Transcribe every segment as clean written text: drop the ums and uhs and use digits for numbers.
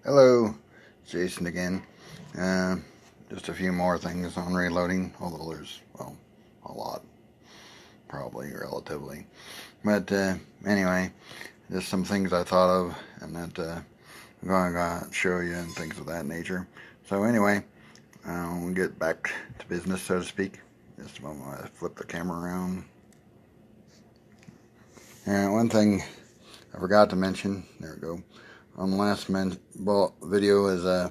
Hello, Jason again. Uh, just a few more things on reloading, although there's, well, a lot, probably, relatively. But anyway, just some things I thought of and that I'm going to show you and things of that nature. So anyway, we'll get back to business, so to speak. Just a moment, I flip the camera around. And one thing I forgot to mention, there we go, on the last video is I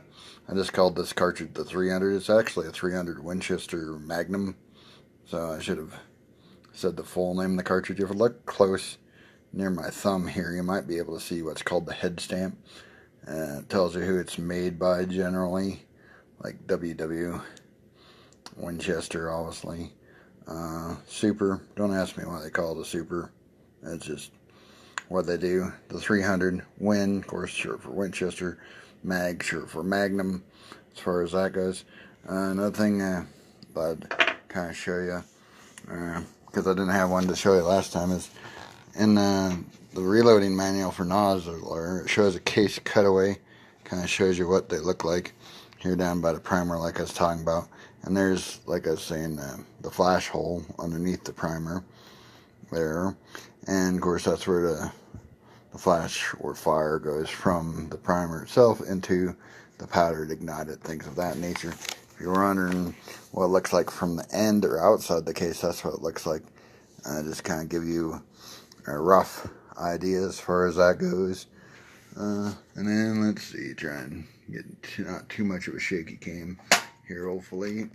just called this cartridge the 300. It's actually a 300 Winchester Magnum, so I should have said the full name of the cartridge. If you look close near my thumb here, you might be able to see what's called the head stamp. It tells you who it's made by generally, like WW Winchester, obviously. Super, don't ask me why they call it a Super. It's just what they do. The 300 Win, of course, short for Winchester. Mag, short for Magnum, as far as that goes. Another thing I'd kind of show you, because I didn't have one to show you last time, is in the reloading manual for Nosler, it shows a case cutaway. Kind of shows you what they look like here down by the primer, like I was talking about. And there's, like I was saying, the flash hole underneath the primer there. And of course, that's where the flash or fire goes from the primer itself into the powder to ignite it, things of that nature. If you're wondering what it looks like from the end or outside the case, that's what it looks like. Just kind of give you a rough idea as far as that goes. And then let's see, try and get not too much of a shaky cam here, hopefully.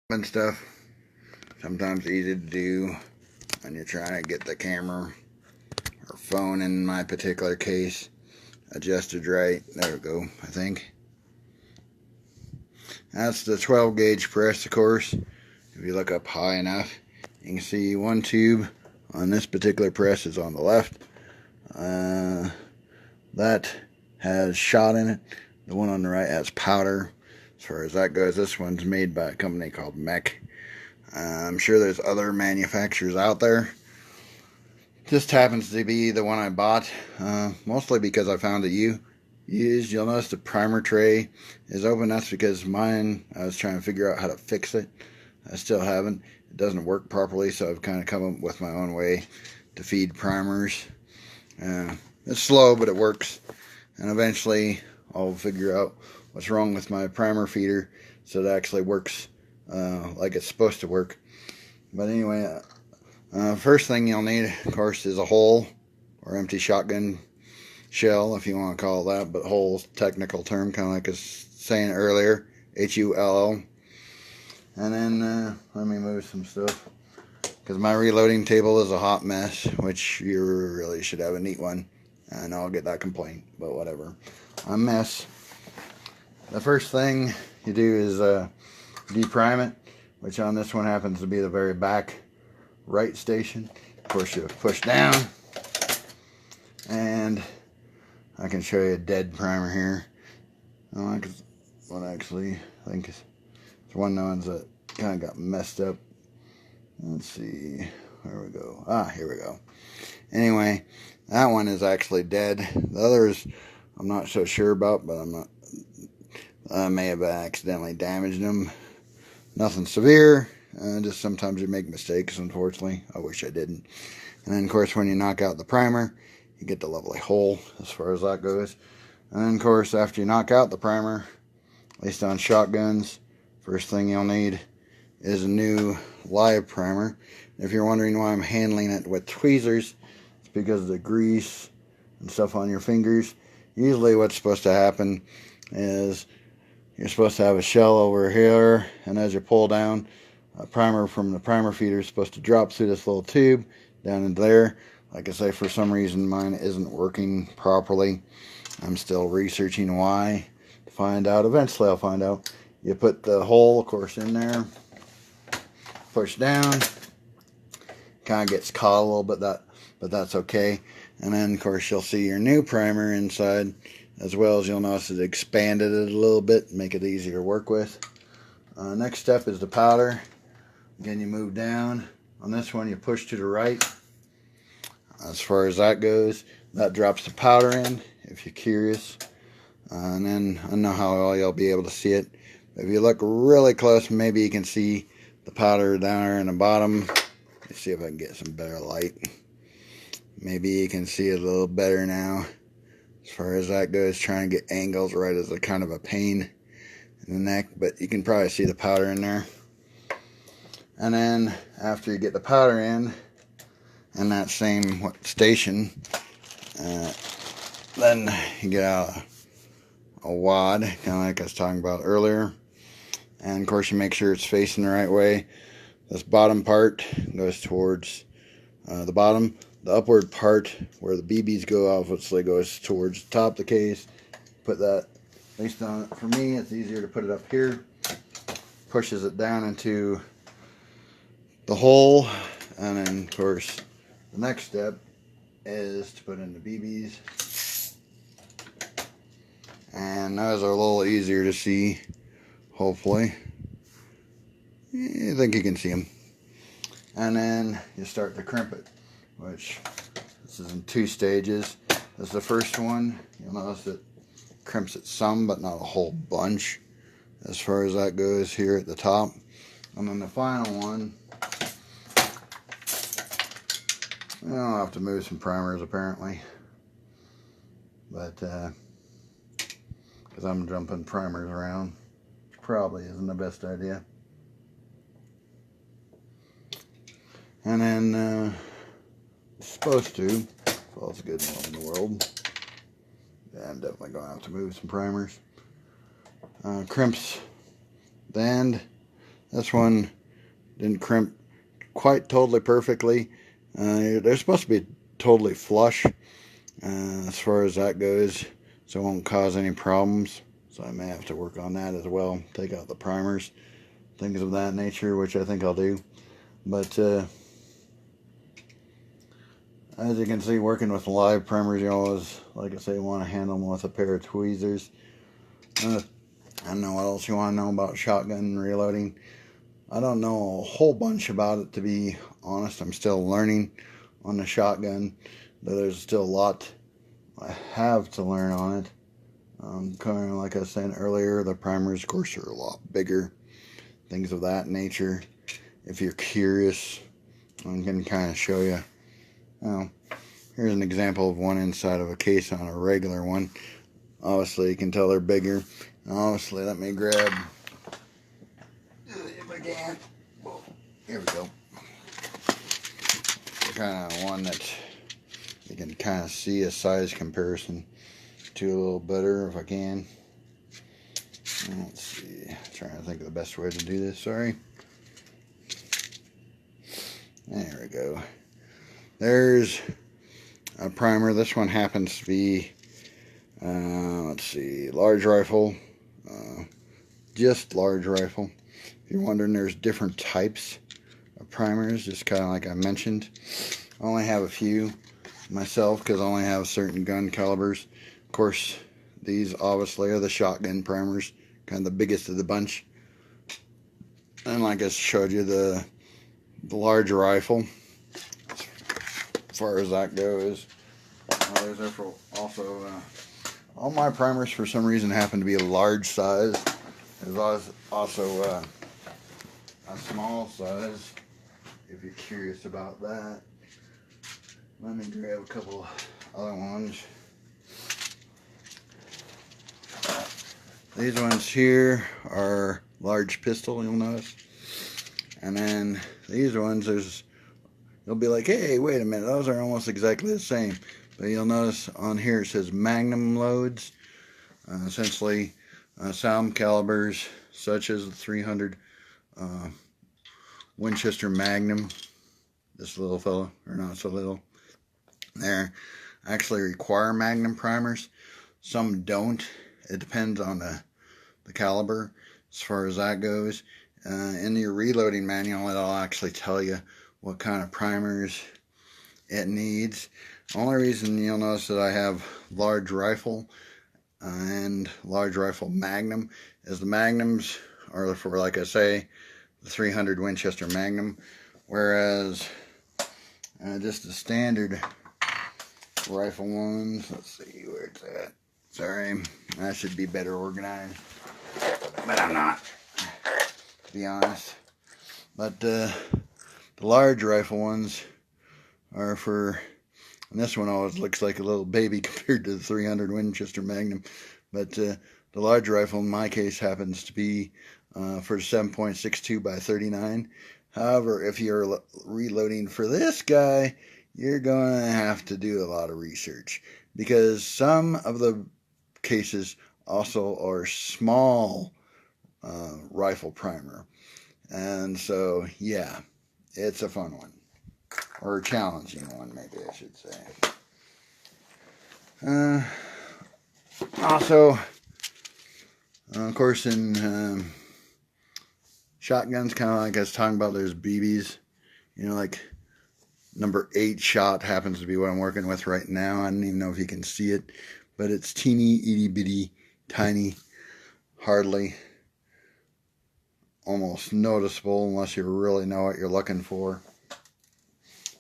And stuff, sometimes easy to do when you're trying to get the camera or phone, in my particular case, adjusted right. There we go, I think. That's the 12 gauge press, of course. If you look up high enough, you can see one tube on this particular press is on the left. That has shot in it. The one on the right has powder. As far as that goes, this one's made by a company called Mech. I'm sure there's other manufacturers out there. Just happens to be the one I bought, mostly because I found it used. You'll notice the primer tray is open. That's because mine, I was trying to figure out how to fix it. I still haven't. It doesn't work properly, so I've kind of come up with my own way to feed primers. It's slow, but it works. And eventually, I'll figure out what's wrong with my primer feeder so it actually works like it's supposed to work. But anyway, first thing you'll need, of course, is a hole or empty shotgun shell, if you want to call it that. But hole's technical term, kind of like I was saying earlier, H-U-L-L. And then let me move some stuff, because my reloading table is a hot mess, which you really should have a neat one. And I'll get that complaint, but whatever. A mess. The first thing you do is deprime it, which on this one happens to be the very back right station. Of course, you push down, and I can show you a dead primer here. I think it's one of the ones that kind of got messed up. Let's see, there we go. Here we go. Anyway, that one is actually dead. The others I'm not so sure about, but I may have accidentally damaged them. Nothing severe, just sometimes you make mistakes, unfortunately. I wish I didn't. And then, of course, when you knock out the primer, you get the lovely hole as far as that goes. And then, of course, after you knock out the primer, at least on shotguns, first thing you'll need is a new live primer. If you're wondering why I'm handling it with tweezers, it's because of the grease and stuff on your fingers. Usually what's supposed to happen is you're supposed to have a shell over here, and as you pull down, a primer from the primer feeder is supposed to drop through this little tube down into there. Like I say, for some reason mine isn't working properly. I'm still researching why to find out. Eventually I'll find out. You put the hole, of course, in there, push down, kind of gets caught a little bit, but that's okay. And then, of course, you'll see your new primer inside, as well as you'll notice it expanded it a little bit, make it easier to work with. Next step is the powder. Again, you move down. On this one, you push to the right. As far as that goes, that drops the powder in. if you're curious. And then I don't know how well you'll be able to see it. If you look really close, maybe you can see the powder down there in the bottom. Let's see if I can get some better light. Maybe you can see it a little better now. As far as that goes, trying to get angles right is a kind of a pain in the neck, but you can probably see the powder in there. And then after you get the powder in that same station, then you get out a wad, kind of like I was talking about earlier. And of course you make sure it's facing the right way. This bottom part goes towards the bottom. The upward part where the BBs go obviously goes towards the top of the case. Put that, at least on, for me it's easier to put it up here. Pushes it down into the hole, and then of course the next step is to put in the BBs. And those are a little easier to see, hopefully. I think you can see them. And then you start to crimp it, which this is in 2 stages. This is the first one. You'll notice it crimps it some, but not a whole bunch as far as that goes here at the top. And then the final one, I'll have to move some primers apparently, but because I'm jumping primers around, which probably isn't the best idea. And then it's supposed to, if all's good in the world, yeah, I'm definitely going to have to move some primers. Crimps the end. This one didn't crimp quite totally perfectly. They're supposed to be totally flush as far as that goes, so it won't cause any problems. So I may have to work on that as well. Take out the primers, things of that nature, which I think I'll do. But as you can see, working with live primers, you always, like I say, want to handle them with a pair of tweezers. I don't know what else you want to know about shotgun reloading. I don't know a whole bunch about it, to be honest. I'm still learning on the shotgun. There's still a lot I have to learn on it. Kind of like I was saying earlier, the primers, of course, are a lot bigger. Things of that nature. If you're curious, I can kind of show you. Here's an example of one inside of a case on a regular one. Obviously, you can tell they're bigger. And obviously, let me grab, if I can. Here we go. Kind of one that you can kind of see a size comparison to a little better if I can. Let's see. I'm trying to think of the best way to do this. Sorry. There we go. There's a primer. This one happens to be, let's see, large rifle. Just large rifle. If you're wondering, there's different types of primers, just kind of like I mentioned. I only have a few myself because I only have certain gun calibers. Of course, these obviously are the shotgun primers, kind of the biggest of the bunch. And like I showed you, the large rifle, as far as that goes. There's also all my primers for some reason happen to be a large size. There's also a small size, if you're curious about that. Let me grab a couple other ones. These ones here are large pistol, you'll notice. And then these ones, you'll be like, hey, wait a minute, those are almost exactly the same. But you'll notice on here it says Magnum loads. Essentially, sound calibers such as the 300 Winchester Magnum. This little fella, or not so little. There actually require Magnum primers. Some don't. It depends on the caliber as far as that goes. In your reloading manual, it'll actually tell you what kind of primers it needs. The only reason you'll notice that I have large rifle and large rifle Magnum is the Magnums are for, like I say, the 300 Winchester Magnum, whereas just the standard rifle ones, let's see, where'd at that. Sorry, I should be better organized, but I'm not, to be honest. But the large rifle ones are for, and this one always looks like a little baby compared to the 300 Winchester Magnum. But the large rifle in my case happens to be for 7.62 by 39. However, if you're reloading for this guy, you're going to have to do a lot of research, because some of the cases also are small rifle primer. And so, yeah, it's a fun one. Or a challenging one, maybe I should say. Also, of course, in shotguns, kind of like I was talking about, there's BBs. You know, like number 8 shot happens to be what I'm working with right now. I don't even know if you can see it, but it's teeny, itty bitty, tiny, hardly, almost noticeable unless you really know what you're looking for.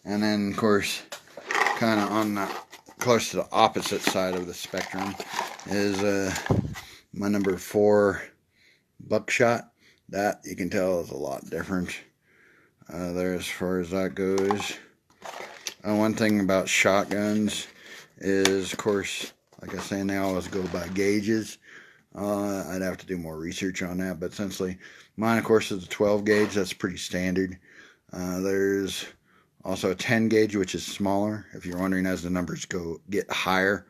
And then, of course, kind of on the close to the opposite side of the spectrum is my number 4 buckshot. That, you can tell, is a lot different there as far as that goes. One thing about shotguns is, of course, like I was saying, they always go by gauges. I'd have to do more research on that, but essentially, mine, of course, is a 12 gauge. That's pretty standard. There's also a 10 gauge, which is smaller. If you're wondering, as the numbers get higher,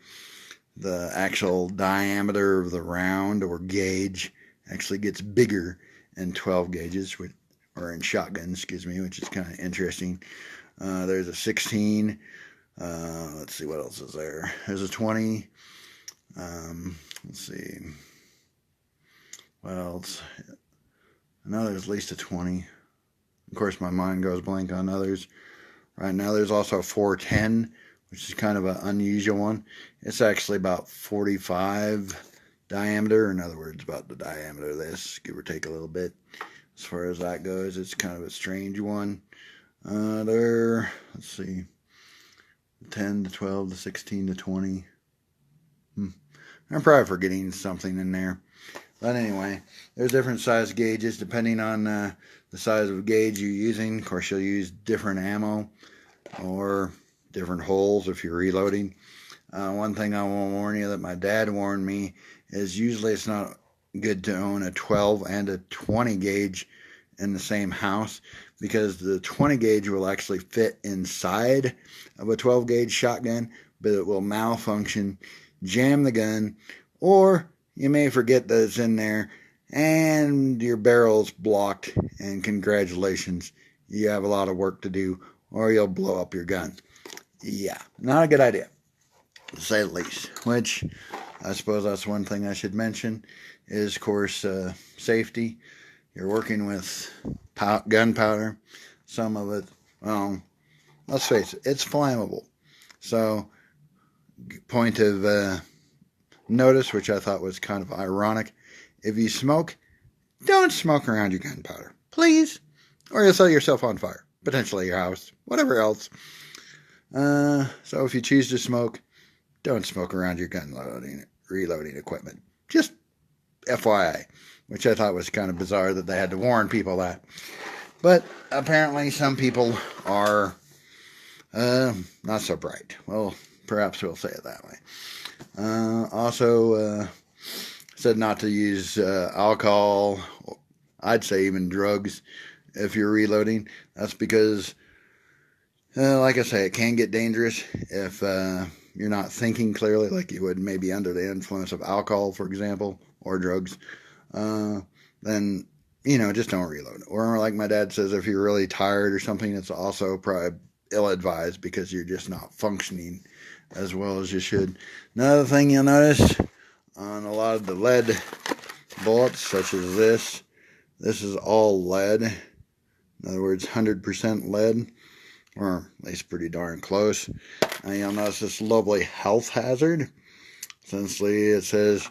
the actual diameter of the round or gauge actually gets bigger in 12 gauges, or in shotguns, excuse me, which is kind of interesting. There's a 16. Let's see, what else is there? There's a 20. Let's see. What else? I know there's at least a 20. Of course, my mind goes blank on others. Right now, there's also a 410, which is kind of an unusual one. It's actually about 45 diameter. In other words, about the diameter of this, give or take a little bit. As far as that goes, it's kind of a strange one. Let's see, 10 to 12 to 16 to 20. I'm probably forgetting something in there. But anyway, there's different size gauges depending on the size of gauge you're using. Of course, you'll use different ammo or different holes if you're reloading. One thing I will warn you that my dad warned me is usually it's not good to own a 12 and a 20 gauge in the same house, because the 20 gauge will actually fit inside of a 12 gauge shotgun, but it will malfunction, jam the gun, or you may forget that it's in there and your barrel's blocked, and congratulations, you have a lot of work to do, or you'll blow up your gun. Yeah, not a good idea, to say the least. Which I suppose that's one thing I should mention is, of course, safety. You're working with gunpowder. Some of it, well, let's face it, it's flammable. So, point of notice, which I thought was kind of ironic, if you smoke, don't smoke around your gunpowder, please, or you'll set yourself on fire, potentially your house, whatever else. So if you choose to smoke, don't smoke around your reloading equipment. Just FYI, which I thought was kind of bizarre that they had to warn people that. But apparently some people are not so bright. Well, perhaps we'll say it that way. Also, said not to use alcohol, I'd say even drugs, if you're reloading. That's because, like I say, it can get dangerous if you're not thinking clearly, like you would maybe under the influence of alcohol, for example, or drugs. Then, just don't reload. Or like my dad says, if you're really tired or something, it's also probably ill-advised because you're just not functioning as well as you should. Another thing you'll notice on a lot of the lead bullets, such as this is all lead. In other words, 100% lead, or at least pretty darn close. And you'll notice this lovely health hazard. Essentially, it says,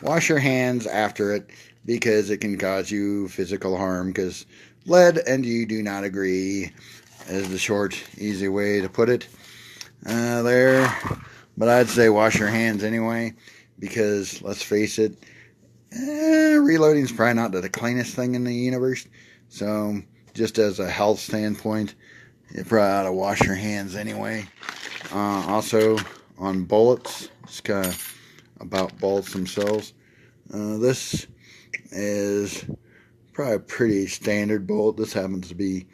wash your hands after it because it can cause you physical harm, because lead and you do not agree, is the short, easy way to put it. There, But I'd say wash your hands anyway, because let's face it, reloading is probably not the cleanest thing in the universe. So just as a health standpoint, you probably ought to wash your hands anyway. Also on bullets, just kind of about bullets themselves. This is probably a pretty standard bullet. This happens to be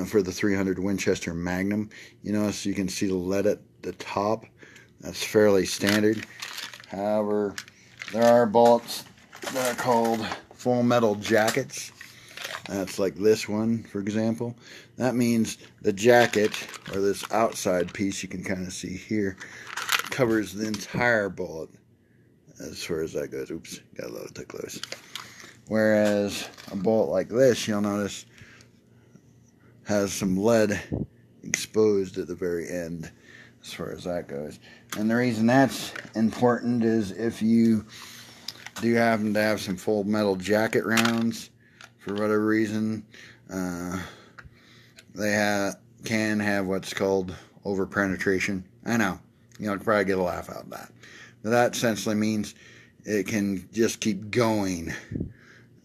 for the 300 Winchester Magnum. You notice you can see the lead at the top. That's fairly standard. However, there are bullets that are called full metal jackets. That's like this one, for example. That means the jacket, or this outside piece you can kind of see here, covers the entire bullet as far as that goes. Oops, got a little too close. Whereas a bullet like this, you'll notice, has some lead exposed at the very end as far as that goes. And the reason that's important is if you do happen to have some full metal jacket rounds, for whatever reason, they can have what's called overpenetration. I know, you'll probably get a laugh out of that. But that essentially means it can just keep going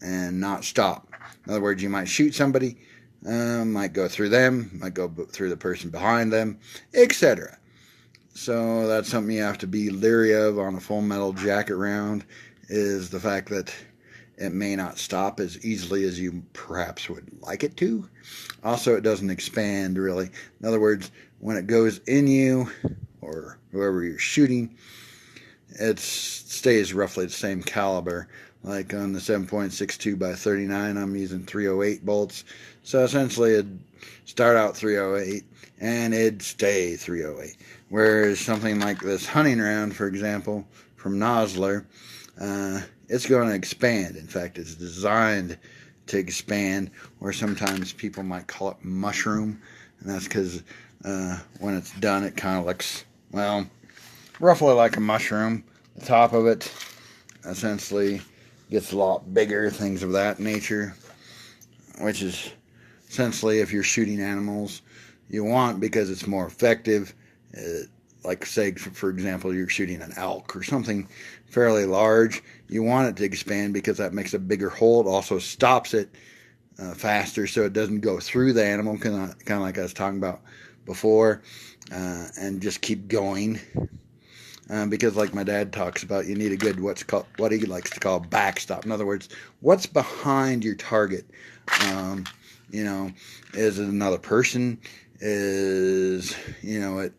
and not stop. In other words, you might shoot somebody, might go through them, might go through the person behind them, etc. So that's something you have to be leery of on a full metal jacket round, is the fact that it may not stop as easily as you perhaps would like it to. Also, it doesn't expand really. In other words, when it goes in you or whoever you're shooting, it stays roughly the same caliber. Like on the 7.62 by 39, I'm using 308 bolts. So essentially it'd start out 308 and it'd stay 308. Whereas something like this hunting round, for example, from Nosler, it's going to expand. In fact, it's designed to expand, or sometimes people might call it mushroom. And that's because when it's done, it kind of looks, well, roughly like a mushroom. The top of it essentially gets a lot bigger, things of that nature, which is essentially, if you're shooting animals, you want, because it's more effective. Like say, for example, you're shooting an elk or something fairly large, you want it to expand because that makes a bigger hole. It also stops it faster, so it doesn't go through the animal, kind of like I was talking about before, and just keep going. Because like my dad talks about, you need a good what he likes to call backstop. In other words, what's behind your target? You know, is it another person? Is, you know, at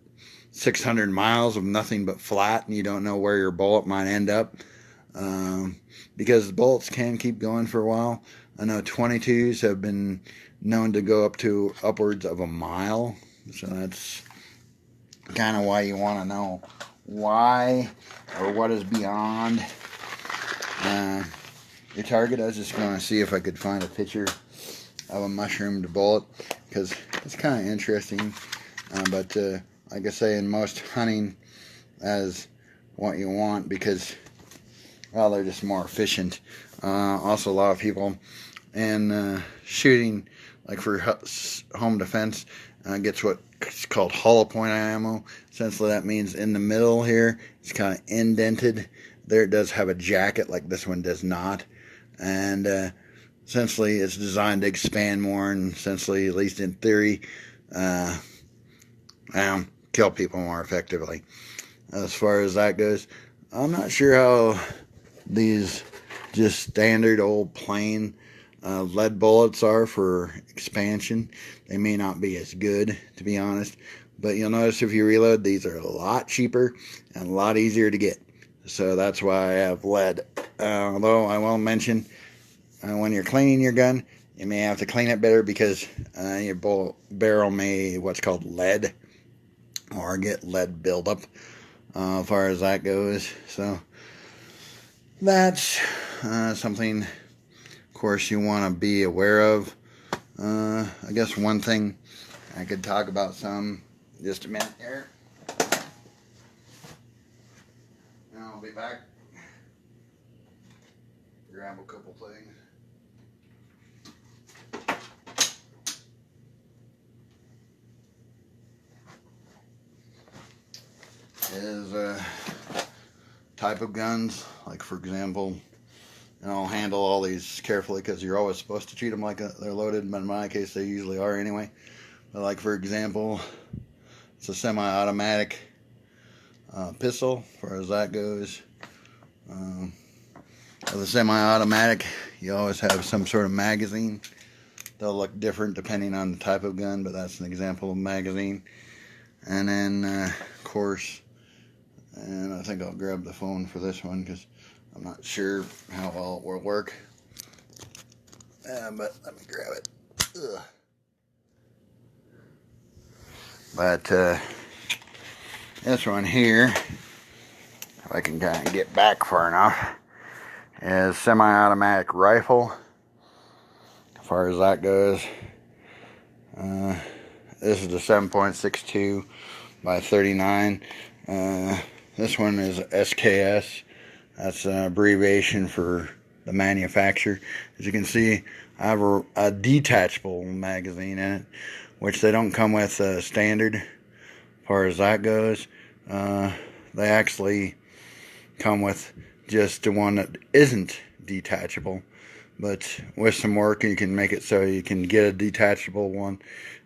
600 miles of nothing but flat and you don't know where your bullet might end up? Because bullets can keep going for a while. I know 22s have been known to go up to upwards of a mile. So that's kind of why you want to know why or what is beyond your target. I was just going to see if I could find a picture of a mushroomed bullet, because it's kind of interesting. But like I say, in most hunting, as what you want, because, well, they're just more efficient. Also, a lot of people in shooting, like for home defense, gets what's called hollow point ammo. Essentially, that means in the middle here, it's kind of indented. There it does have a jacket, like this one does not. And essentially, it's designed to expand more, and essentially, at least in theory, kill people more effectively. As far as that goes, I'm not sure how these just standard old plain lead bullets are for expansion. They may not be as good, to be honest, but you'll notice if you reload, these are a lot cheaper and a lot easier to get. So that's why I have lead. Although I will mention, when you're cleaning your gun, you may have to clean it better, because your bullet barrel may what's called lead, or get lead buildup, as far as that goes. So that's something, of course, you want to be aware of. I guess one thing I could talk about some, just a minute here. And I'll be back. Grab a couple things. is type of guns. Like, for example, and I'll handle all these carefully because you're always supposed to treat them like they're loaded, but in my case they usually are anyway. But like, for example, it's a semi-automatic pistol, as far as that goes. With a semi-automatic, you always have some sort of magazine. They'll look different depending on the type of gun, but that's an example of a magazine. And then, of course, and I think I'll grab the phone for this one because I'm not sure how well it will work. But let me grab it. Ugh. But this one here, if I can kind of get back far enough, is semi-automatic rifle. As far as that goes, this is the 7.62 by 39. This one is SKS. That's an abbreviation for the manufacturer. As you can see, I have a detachable magazine in it, which they don't come with standard. As far as that goes, they actually come with just the one that isn't detachable. But with some work, you can make it so you can get a detachable one,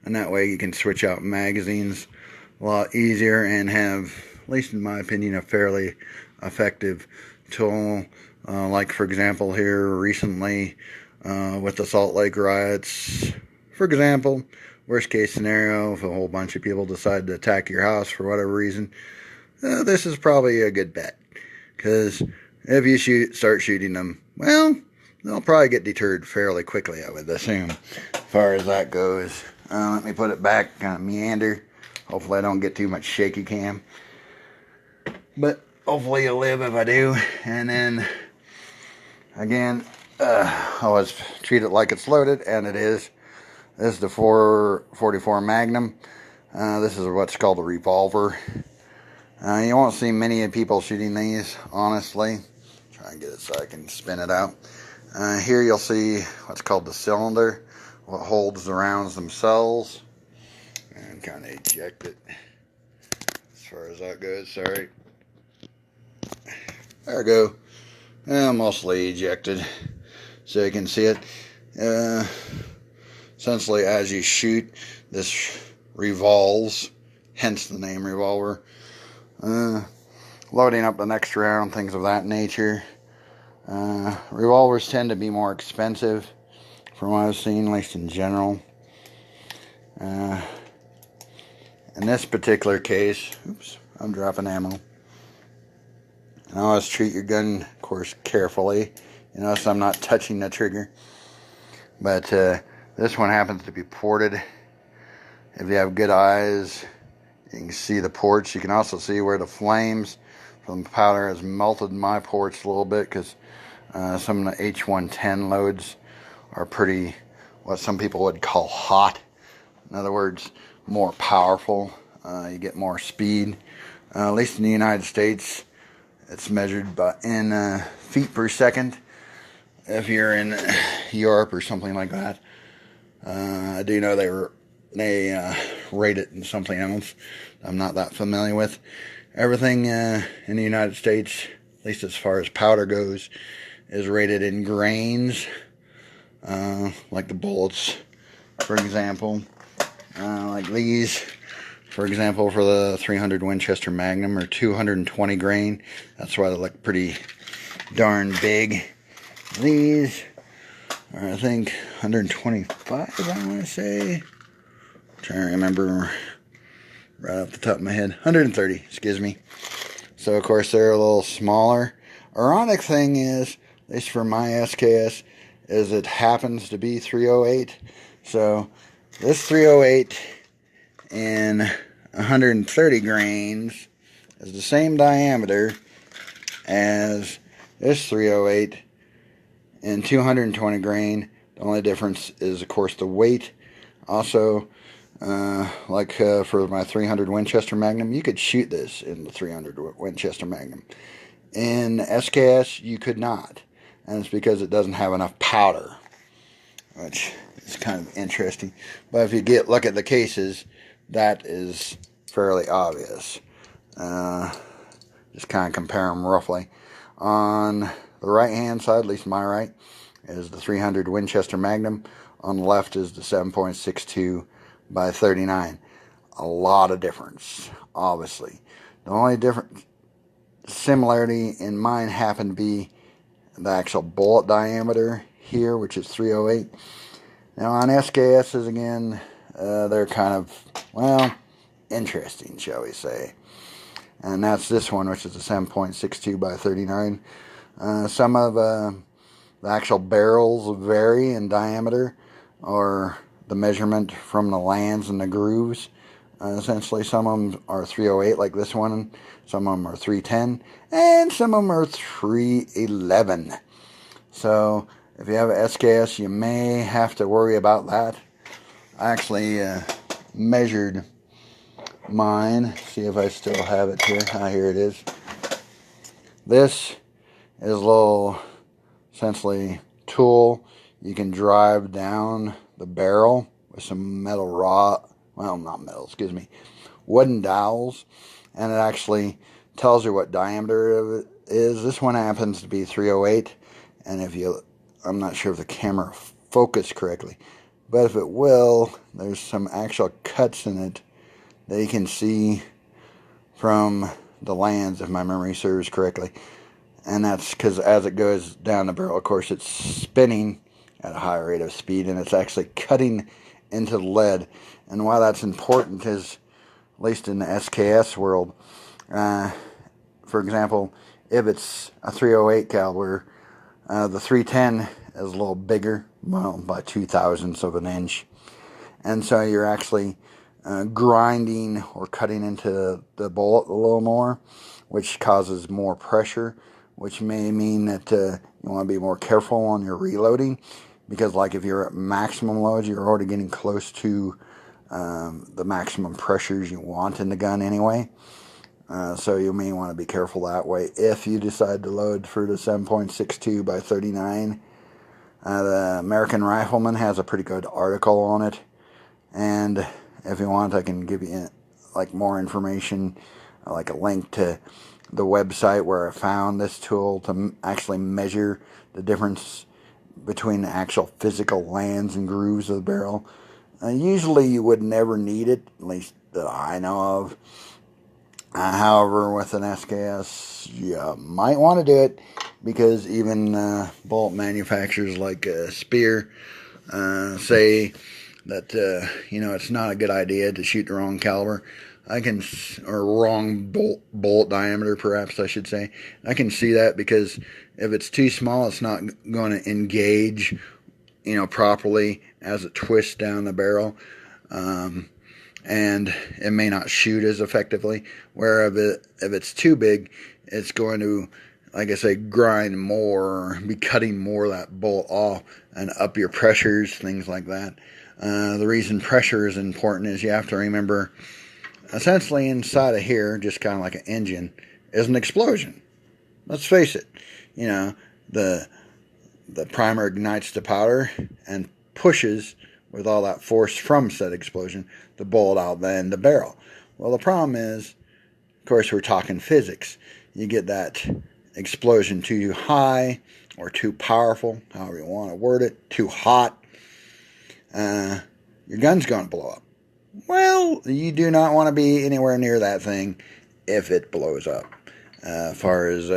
and that way you can switch out magazines a lot easier and have, at least in my opinion, a fairly effective tool. Like, for example, here recently with the Salt Lake riots, for example, worst case scenario, if a whole bunch of people decide to attack your house for whatever reason, this is probably a good bet. Because if you start shooting them, well, they'll probably get deterred fairly quickly, I would assume, as far as that goes. Let me put it back, kind of meander. Hopefully I don't get too much shaky cam. But hopefully you'll live if I do. And then, again, I always treat it like it's loaded, and it is. This is the 444 Magnum. This is what's called a revolver. You won't see many people shooting these, honestly. Try and get it so I can spin it out. Here you'll see what's called the cylinder, what holds the rounds themselves. And kind of eject it as far as that goes. Sorry. There we go. Mostly ejected, so you can see it. Essentially, as you shoot, this revolves, hence the name revolver. Loading up the next round, things of that nature. Revolvers tend to be more expensive from what I've seen, at least in general. In this particular case, oops, I'm dropping ammo. And always treat your gun, of course, carefully. You notice I'm not touching the trigger. But this one happens to be ported. If you have good eyes, you can see the ports. You can also see where the flames from the powder has melted my ports a little bit, because some of the H110 loads are pretty, what some people would call hot. In other words, more powerful. You get more speed. At least in the United States, it's measured in feet per second. If you're in Europe or something like that, I do know they rate it in something else I'm not that familiar with. Everything in the United States, at least as far as powder goes, is rated in grains. Like the bullets, for example. Like these, for example, for the 300 Winchester Magnum, are 220 grain. That's why they look pretty darn big. These are, I think, 125, I want to say. I'm trying to remember right off the top of my head. 130, excuse me. So, of course, they're a little smaller. Ironic thing is, at least for my SKS, is it happens to be 308. So, this 308 in 130 grains is the same diameter as this 308 in 220 grain. The only difference is, of course, the weight. Also, for my 300 Winchester Magnum, you could shoot this in the 300 Winchester Magnum. In SKS, you could not. And it's because it doesn't have enough powder, which is kind of interesting. But if you look at the cases, that is fairly obvious. Just kind of compare them roughly. On the right hand side, at least my right, is the 300 Winchester Magnum. On the left is the 7.62 by 39. A lot of difference, obviously. The only different similarity in mine happened to be the actual bullet diameter here, which is 308. Now on SKS's again, they're kind of, well, interesting, shall we say. And that's this one, which is a 7.62 by 39. Some of the actual barrels vary in diameter, or the measurement from the lands and the grooves. Essentially, some of them are 308 like this one, some of them are 310, and some of them are 311. So if you have an SKS, you may have to worry about that. I actually measured mine. See if I still have it here. Here it is. This is a little, essentially, tool. You can drive down the barrel with some metal rod. Well, not metal, excuse me. Wooden dowels. And it actually tells you what diameter of it is. This one happens to be 308. And if you, I'm not sure if the camera focused correctly, but if it will, there's some actual cuts in it that you can see from the lands, if my memory serves correctly. And that's because as it goes down the barrel, of course, it's spinning at a high rate of speed, and it's actually cutting into the lead. And why that's important is, at least in the SKS world, for example, if it's a 308 caliber, the 310 is a little bigger, well, by 0.02 of an inch. And so you're actually grinding or cutting into the bullet a little more, which causes more pressure, which may mean that you want to be more careful on your reloading, because like if you're at maximum loads, you're already getting close to the maximum pressures you want in the gun anyway. So you may want to be careful that way if you decide to load for the 7.62 by 39. The American Rifleman has a pretty good article on it, and if you want, I can give you like more information, like a link to the website where I found this tool to actually measure the difference between the actual physical lands and grooves of the barrel. Usually you would never need it, at least that I know of. However, with an SKS, you might want to do it, because even bullet manufacturers like Speer say that it's not a good idea to shoot the wrong caliber. Or wrong bullet diameter, perhaps I should say. I can see that, because if it's too small, it's not going to engage, properly as it twists down the barrel. And it may not shoot as effectively. Where if it's too big, it's going to, like I say, grind more, be cutting more of that bullet off and up your pressures, things like that. The reason pressure is important is you have to remember, essentially inside of here, just kind of like an engine, is an explosion. Let's face it, the primer ignites the powder and pushes, with all that force from said explosion, the bullet out then the barrel. Well, the problem is, of course, we're talking physics. You get that explosion too high or too powerful, however you want to word it, too hot, your gun's going to blow up. Well, you do not want to be anywhere near that thing if it blows up, as far as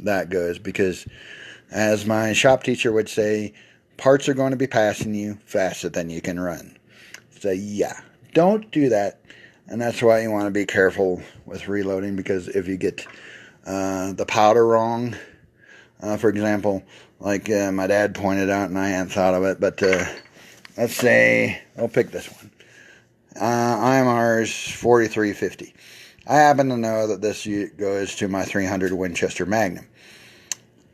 that goes, because as my shop teacher would say, parts are going to be passing you faster than you can run. So yeah, don't do that. And that's why you want to be careful with reloading, because if you get the powder wrong, for example, like my dad pointed out, and I hadn't thought of it, but let's say, I'll pick this one. IMR's 4350. I happen to know that this goes to my 300 Winchester Magnum.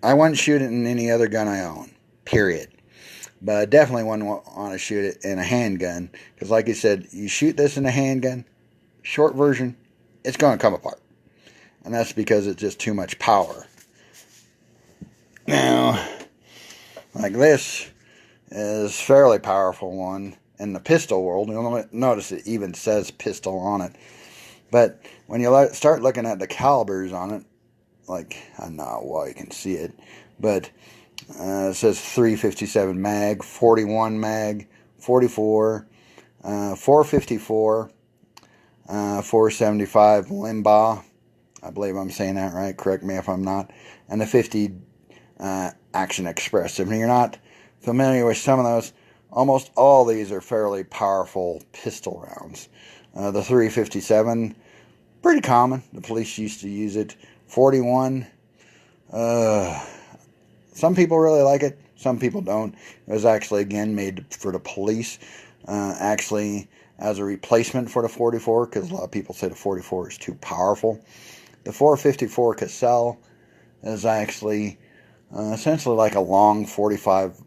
I wouldn't shoot it in any other gun I own, period. But I definitely wouldn't want to shoot it in a handgun, because like you said, you shoot this in a handgun, short version, it's going to come apart. And that's because it's just too much power. Now, like this is fairly powerful one in the pistol world. You'll notice it even says pistol on it. But when you start looking at the calibers on it, like, I don't know why you can see it, but it says 357 mag, 41 mag, 44, 454, 475 Limbaugh. I believe I'm saying that right. Correct me if I'm not. And the 50 Action Express. If you're not familiar with some of those, almost all these are fairly powerful pistol rounds. The 357, pretty common. The police used to use it. 41, some people really like it. Some people don't. It was actually, again, made for the police. Actually, as a replacement for the 44, because a lot of people say the 44 is too powerful. The 454 Cassell is actually essentially like a long 45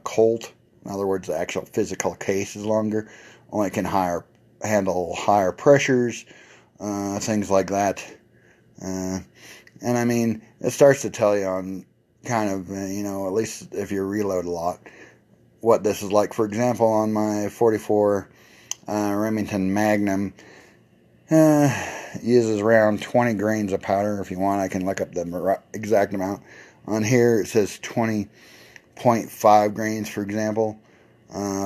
Colt. In other words, the actual physical case is longer. Only can handle higher pressures, things like that. And I mean, it starts to tell you on kind of, at least if you reload a lot, what this is like. For example, on my 44 Remington Magnum, uses around 20 grains of powder. If you want, I can look up the exact amount. On here, it says 20.5 grains, for example,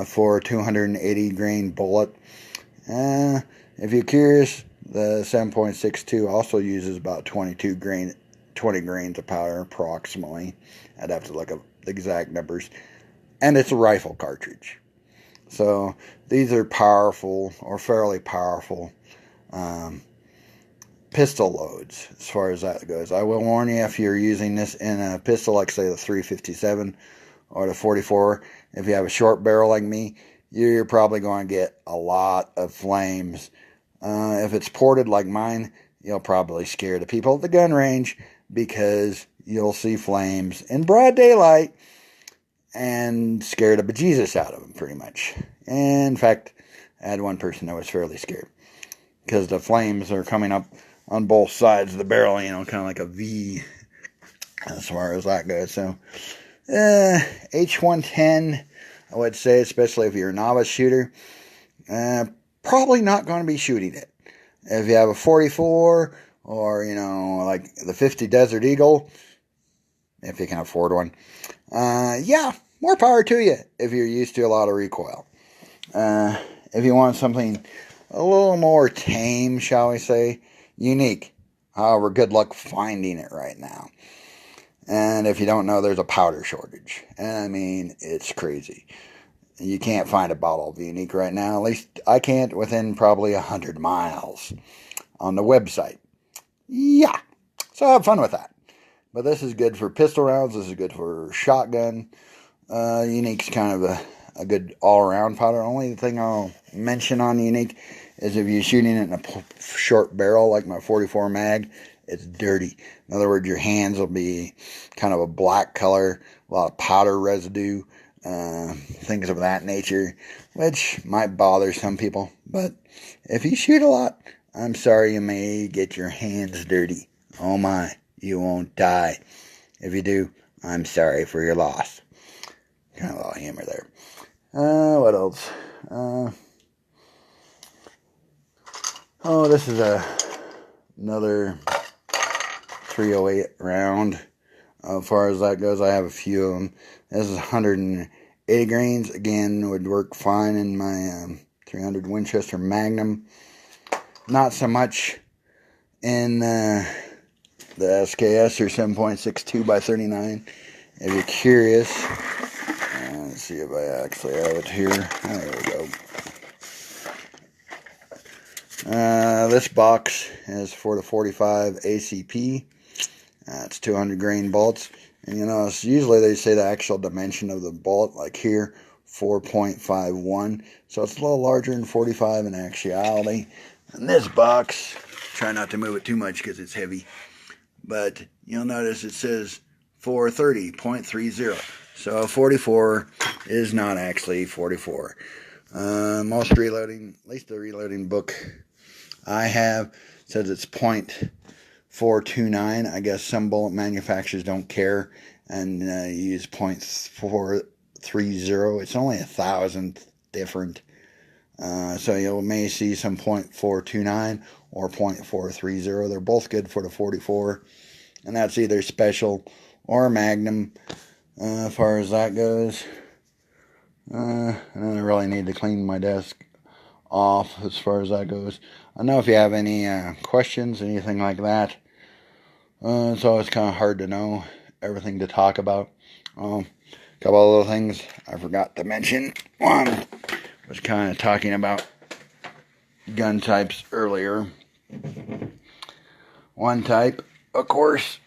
for a 280 grain bullet. If you're curious, the 7.62 also uses about 20 grains of powder, approximately. I'd have to look up the exact numbers. And it's a rifle cartridge. So these are powerful, or fairly powerful, pistol loads as far as that goes. I will warn you, if you're using this in a pistol like, say, the 357 or the 44, if you have a short barrel like me, you're probably going to get a lot of flames. If it's ported like mine, you'll probably scare the people at the gun range, because you'll see flames in broad daylight and scare the bejesus out of them, pretty much. In fact, I had one person that was fairly scared, because the flames are coming up on both sides of the barrel, kind of like a V, as far as that goes. So, H110, I would say, especially if you're a novice shooter, probably not going to be shooting it. If you have a 44, or, like the 50 Desert Eagle, if you can afford one, yeah, more power to you if you're used to a lot of recoil. If you want something a little more tame, shall we say, unique. However, good luck finding it right now. And if you don't know, there's a powder shortage. And I mean, it's crazy. You can't find a bottle of unique right now. At least I can't, within probably 100 miles on the website. Yeah. So have fun with that. But this is good for pistol rounds. This is good for shotgun. Unique's kind of a good all-around powder. Only thing I'll mention on Unique is if you're shooting it in a short barrel like my 44 mag, it's dirty. In other words, your hands will be kind of a black color, a lot of powder residue, things of that nature, which might bother some people. But if you shoot a lot, I'm sorry, you may get your hands dirty. Oh my, you won't die. If you do, I'm sorry for your loss. Kind of a little humor there. What else? This is another 308 round. As far as that goes, I have a few of them. This is 180 grains. Again, would work fine in my 300 Winchester Magnum. Not so much in the SKS or 7.62 by 39. If you're curious, let's see if I actually have it here. There we go. This box is for the 45 ACP. It's 200 grain bullets. And usually they say the actual dimension of the bullet, like here, 4.51. So it's a little larger than 45 in actuality. And this box, try not to move it too much because it's heavy, but you'll notice it says 430.30. So 44 is not actually 44. Most reloading, at least the reloading book I have, says it's .429. I guess some bullet manufacturers don't care and use .430. It's only 1,000th different. So you may see some .429 or .430. They're both good for the 44, and that's either special or magnum. As far as that goes, and then I really need to clean my desk off as far as that goes. I know if you have any questions, anything like that, it's always kind of hard to know everything to talk about. A couple of little things I forgot to mention. One was kind of talking about gun types earlier. One type, of course,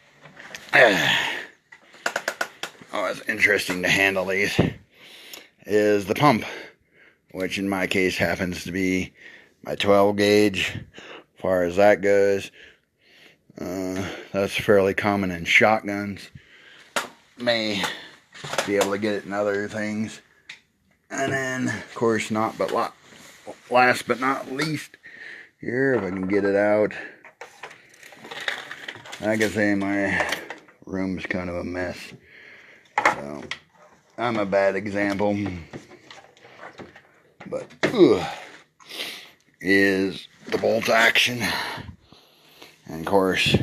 it's interesting to handle these, is the pump, which in my case happens to be my 12 gauge. As far as that goes, that's fairly common in shotguns. May be able to get it in other things. And then, of course, last but not least, here, if I can get it out. Like I say, my room's kind of a mess. So, I'm a bad example. But, is the bolt action. And of course,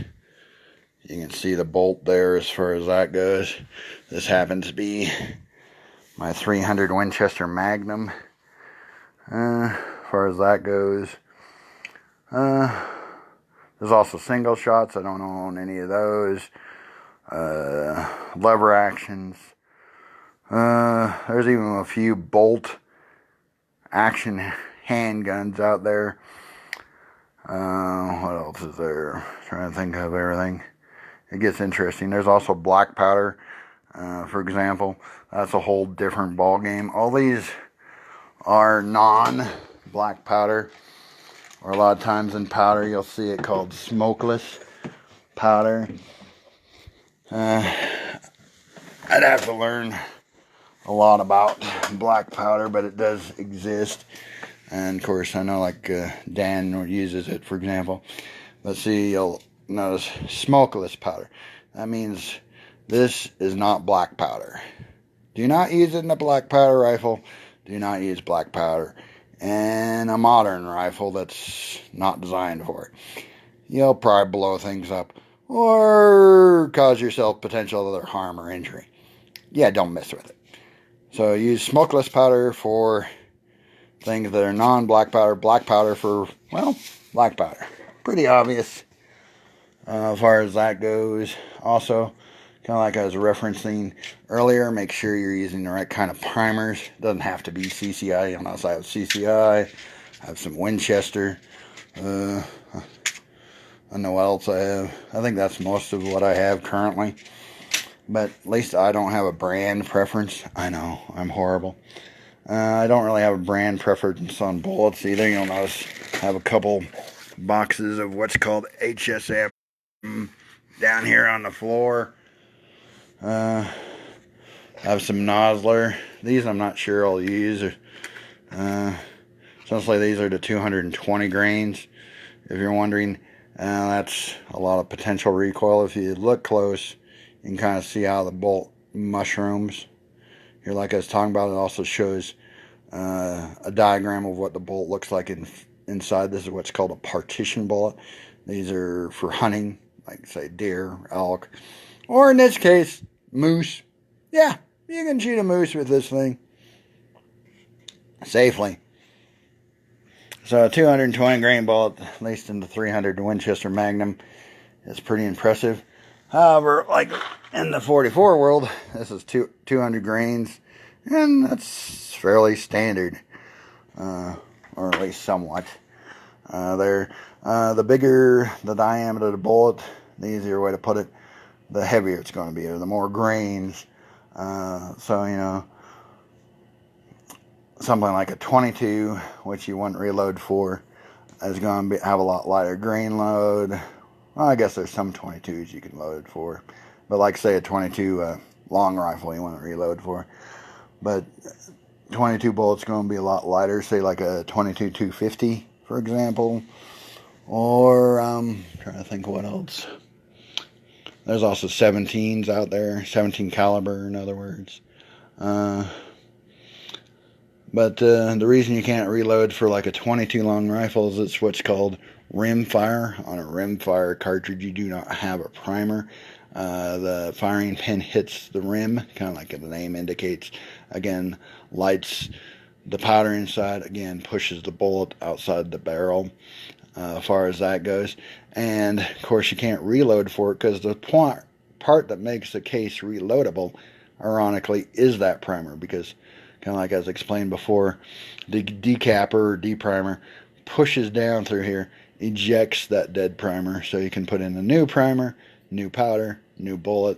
you can see the bolt there as far as that goes. This happens to be my 300 Winchester Magnum. As far as that goes. There's also single shots. I don't own any of those. Lever actions. There's even a few bolt action handguns out there. What else is there? Trying to think of everything. It gets interesting. There's also black powder, for example. That's a whole different ball game. All these are non-black powder, or a lot of times in powder you'll see it called smokeless powder. I'd have to learn a lot about black powder, but it does exist. And of course, I know like Dan uses it, for example. But see, you'll notice smokeless powder. That means this is not black powder. Do not use it in a black powder rifle. Do not use black powder in a modern rifle that's not designed for it. You'll probably blow things up or cause yourself potential other harm or injury. Yeah, don't mess with it. So use smokeless powder for things that are non-black powder. Black powder for, well, black powder. Pretty obvious as far as that goes. Also, kind of like I was referencing earlier, make sure you're using the right kind of primers. Doesn't have to be CCI. Unless I have CCI. I have some Winchester. I don't know what else I have. I think that's most of what I have currently. But at least I don't have a brand preference. I know, I'm horrible. I don't really have a brand preference on bullets either. You'll notice I have a couple boxes of what's called HSF down here on the floor. I have some Nosler. These I'm not sure I'll use. Essentially these are the 220 grains. If you're wondering, that's a lot of potential recoil. If you look close, you can kind of see how the bolt mushrooms. Here, like I was talking about, it also shows a diagram of what the bolt looks like inside. This is what's called a partition bullet. These are for hunting, like say deer, elk, or in this case, moose. Yeah, you can shoot a moose with this thing safely. So a 220 grain bullet, at least in the 300 Winchester Magnum, is pretty impressive. However, like in the 44 world, this is 200 grains, and that's fairly standard, or at least somewhat. The bigger the diameter of the bullet, the easier way to put it, the heavier it's going to be, or the more grains. So, you know, something like a 22, which you wouldn't reload for, is going to have a lot lighter grain load. Well, I guess there's some 22s you can load for. But like, say, a 22 long rifle you want to reload for. But 22 bullets going to be a lot lighter. Say like a 22 250, for example. Or, trying to think what else. There's also 17s out there. 17 caliber, in other words. But the reason you can't reload for like a 22 long rifle is it's what's called rim fire. On a rim fire cartridge, you do not have a primer. The firing pin hits the rim, kind of like the name indicates. Again, lights the powder inside. Again, pushes the bullet outside the barrel. As far as that goes, and of course you can't reload for it because the part that makes the case reloadable, ironically, is that primer. Because kind of like as explained before, the decapper or deprimer pushes down through here, ejects that dead primer, so you can put in a new primer, new powder, new bullet,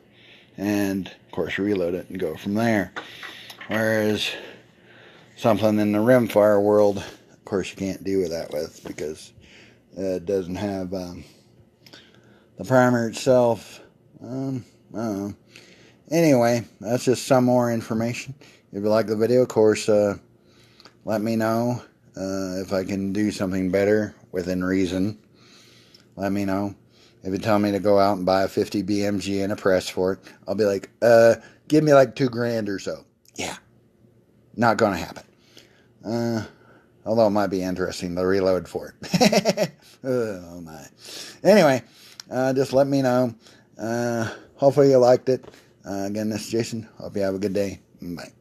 and of course reload it and go from there. Whereas something in the rimfire world, of course you can't do that with, because it doesn't have the primer itself. I don't know. Anyway, that's just some more information. If you like the video, of course, let me know if I can do something better within reason. Let me know. If you tell me to go out and buy a 50 BMG and a press for it, I'll be like, give me like $2,000 or so. Yeah, not gonna happen. Although it might be interesting to reload for it. Oh my. Anyway, just let me know. Hopefully you liked it. Again, this is Jason. Hope you have a good day. Bye.